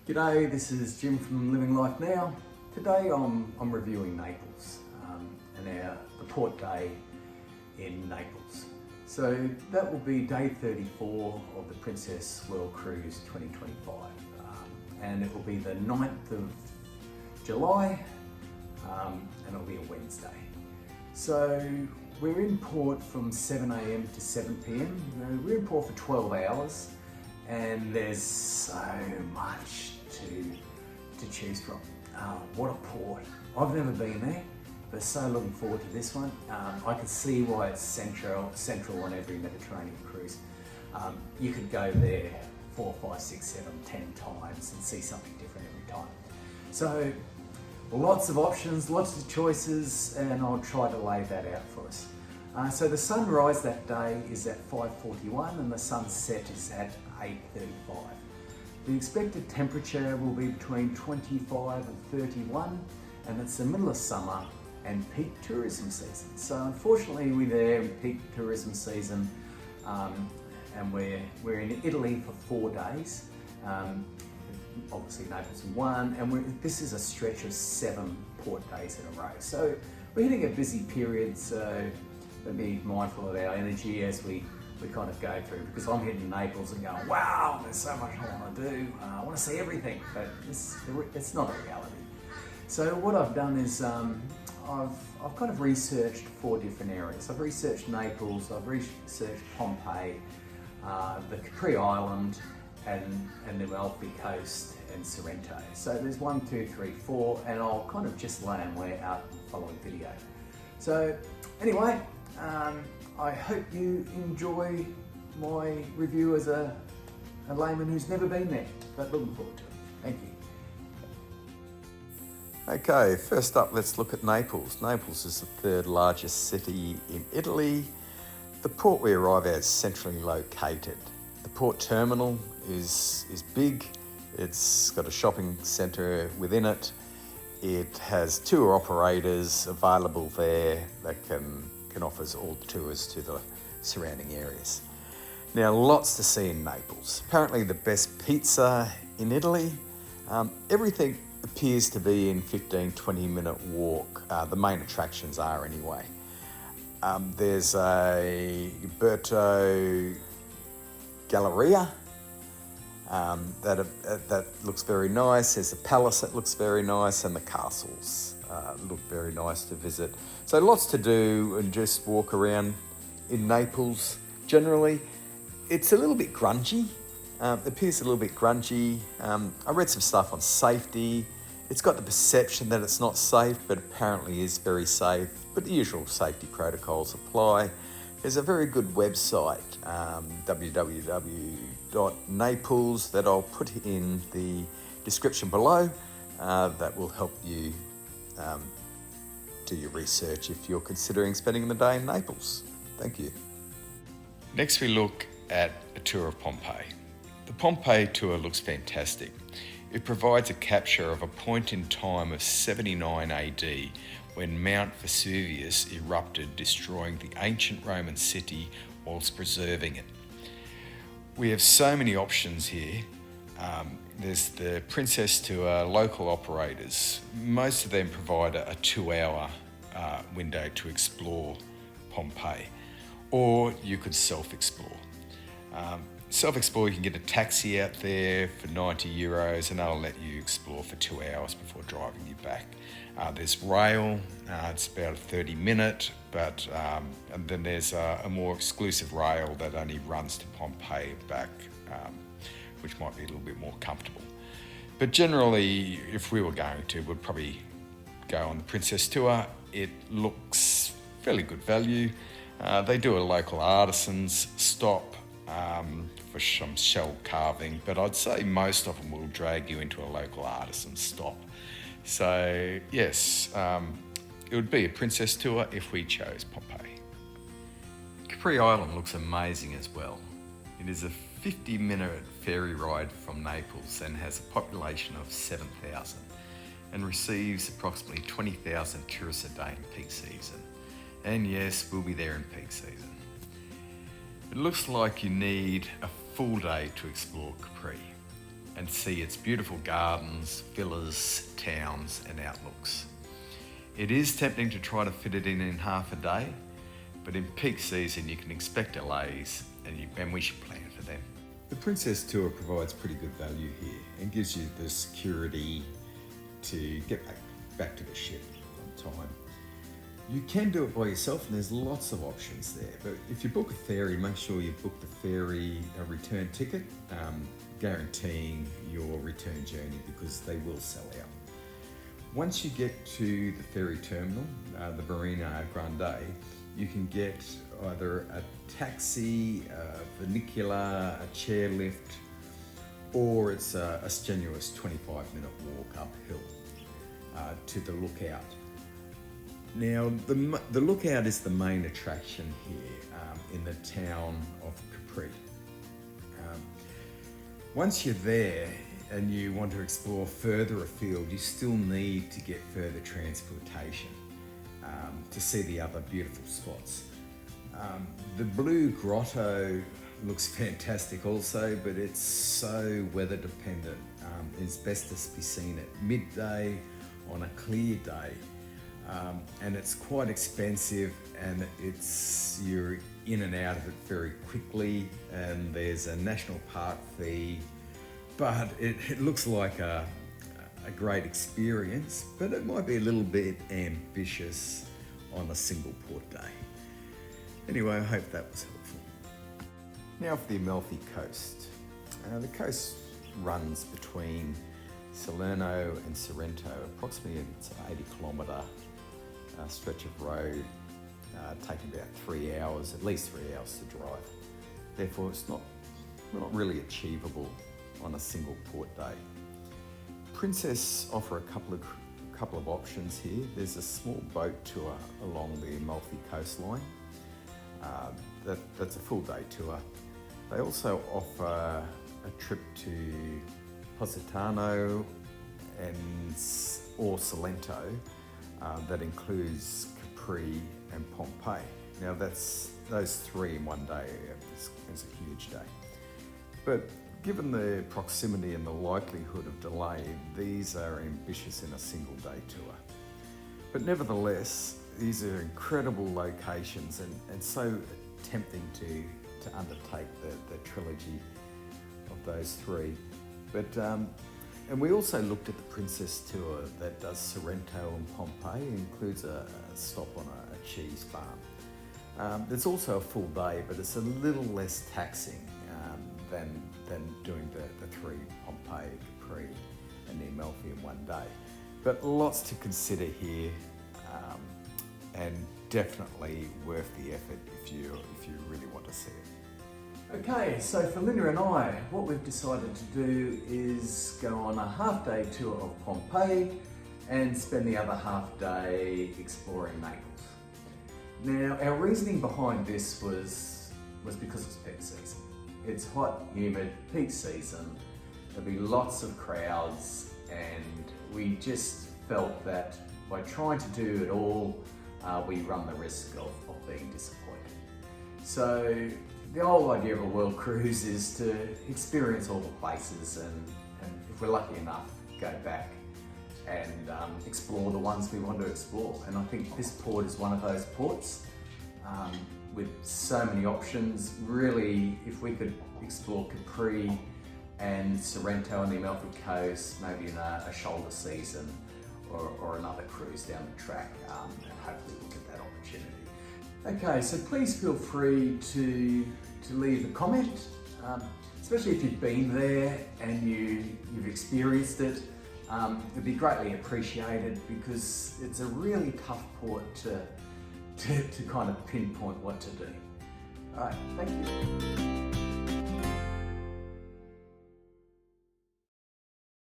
G'day, this is Jim from Living Life Now. Today I'm reviewing Naples and the port day in Naples. So that will be day 34 of the Princess World Cruise 2025 and it will be the 9th of July and it'll be a Wednesday. So we're in port from 7 a.m. to 7 p.m. We're in port for 12 hours and there's so much to choose from. What a port. I've never been there, but so looking forward to this one. I can see why it's central on every Mediterranean cruise. You could go there 4, 5, 6, 7, 10 times and see something different every time. So lots of options, lots of choices, and I'll try to lay that out for us. So the sunrise that day is at 5:41 and the sunset is at 8:35. The expected temperature will be between 25 and 31 and it's the middle of summer and peak tourism season. So unfortunately we're there in peak tourism season and we're in Italy for 4 days. Obviously Naples in 1 and this is a stretch of 7 port days in a row. So we're hitting a busy period, so we'll be mindful of our energy as we kind of go through, because I'm hitting Naples and going, wow, there's so much I want to do. I want to see everything, but it's not a reality. So what I've done is I've kind of researched 4 different areas. I've researched Naples, I've researched Pompei, the Capri Island, and the Amalfi coast and Sorrento. So there's 1, 2, 3, 4, and I'll kind of just lay them out in the following video. So anyway, I hope you enjoy my review as a layman who's never been there, but looking forward to it. Thank you. Okay, first up, let's look at Naples. Naples is the 3rd largest city in Italy. The port we arrive at is centrally located. The port terminal is big. It's got a shopping centre within it. It has tour operators available there that can offer all tours to the surrounding areas. Now, lots to see in Naples. Apparently the best pizza in Italy. Everything appears to be in 15-20 minute walk. The main attractions are anyway. There's a Berto Galleria that looks very nice. There's a palace that looks very nice, and the castles look very nice to visit. So lots to do and just walk around in Naples. Generally, it's a little bit grungy. It appears a little bit grungy. I read some stuff on safety. It's got the perception that it's not safe, but apparently is very safe. But the usual safety protocols apply. There's a very good website, www.naples, that I'll put in the description below. That will help you do your research if you're considering spending the day in Naples. Thank you. Next we look at a tour of Pompei. The Pompei tour looks fantastic. It provides a capture of a point in time of 79 AD when Mount Vesuvius erupted, destroying the ancient Roman city whilst preserving it. We have so many options here. There's the Princess Tour, local operators. Most of them provide a 2-hour window to explore Pompei, or you could self-explore. Self-explore, you can get a taxi out there for €90 and that'll let you explore for 2 hours before driving you back. There's rail, it's about a 30-minute, but and then there's a more exclusive rail that only runs to Pompei back, which might be a little bit more comfortable. But generally, if we were going to, we'd probably go on the Princess Tour. It looks fairly good value. They do a local artisans stop for some shell carving, but I'd say most of them will drag you into a local artisan stop. So yes, it would be a Princess Tour if we chose Pompei. Capri Island looks amazing as well. It is a 50-minute ferry ride from Naples and has a population of 7,000 and receives approximately 20,000 tourists a day in peak season. And yes, we'll be there in peak season. It looks like you need a full day to explore Capri. and see its beautiful gardens, villas, towns and outlooks. It is tempting to try to fit it in half a day, but in peak season you can expect delays and we should plan for them. The Princess Tour provides pretty good value here and gives you the security to get back to the ship on time. You can do it by yourself and there's lots of options there, but if you book a ferry, make sure you book the ferry a return ticket, guaranteeing your return journey because they will sell out. Once you get to the ferry terminal, the Marina Grande, you can get either a taxi, a funicular, a chairlift, or it's a strenuous 25-minute walk uphill to the lookout. Now, the lookout is the main attraction here in the town of Capri. Once you're there and you want to explore further afield, you still need to get further transportation to see the other beautiful spots. The Blue Grotto looks fantastic also, but it's so weather dependent. It's best to be seen at midday on a clear day. And it's quite expensive and you're in and out of it very quickly, and there's a national park fee, but it looks like a great experience, but it might be a little bit ambitious on a single port day. Anyway, I hope that was helpful. Now for the Amalfi coast. The coast runs between Salerno and Sorrento, approximately it's an 80-kilometre stretch of road, taking about 3 hours, at least 3 hours to drive. Therefore, it's not really achievable on a single port day. Princess offer a couple of options here. There's a small boat tour along the Amalfi coastline. That's a full day tour. They also offer a trip to Positano or Salento that includes Capri and Pompei. Now those three in one day is a huge day. But given the proximity and the likelihood of delay, these are ambitious in a single day tour. But nevertheless, these are incredible locations and so tempting to undertake the trilogy of those three. But and we also looked at the Princess Tour that does Sorrento and Pompei. It includes a stop on a cheese farm. There's also a full day, but it's a little less taxing than doing the three, Pompei, Capri and the Amalfi in one day. But lots to consider here, and definitely worth the effort if you really want to see it. Okay, so for Linda and I, what we've decided to do is go on a half-day tour of Pompei and spend the other half day exploring Naples. Now, our reasoning behind this was because it's peak season. It's hot, humid, peak season. There'll be lots of crowds, and we just felt that by trying to do it all, we run the risk of being disappointed. So the whole idea of a world cruise is to experience all the places and if we're lucky enough, go back and explore the ones we want to explore. And I think this port is one of those ports with so many options. Really, if we could explore Capri and Sorrento on the Amalfi coast, maybe in a shoulder season or another cruise down the track, and hopefully we'll get that opportunity. Okay, so please feel free to leave a comment, especially if you've been there and you've experienced it. It'd be greatly appreciated because it's a really tough port to kind of pinpoint what to do. All right, thank you.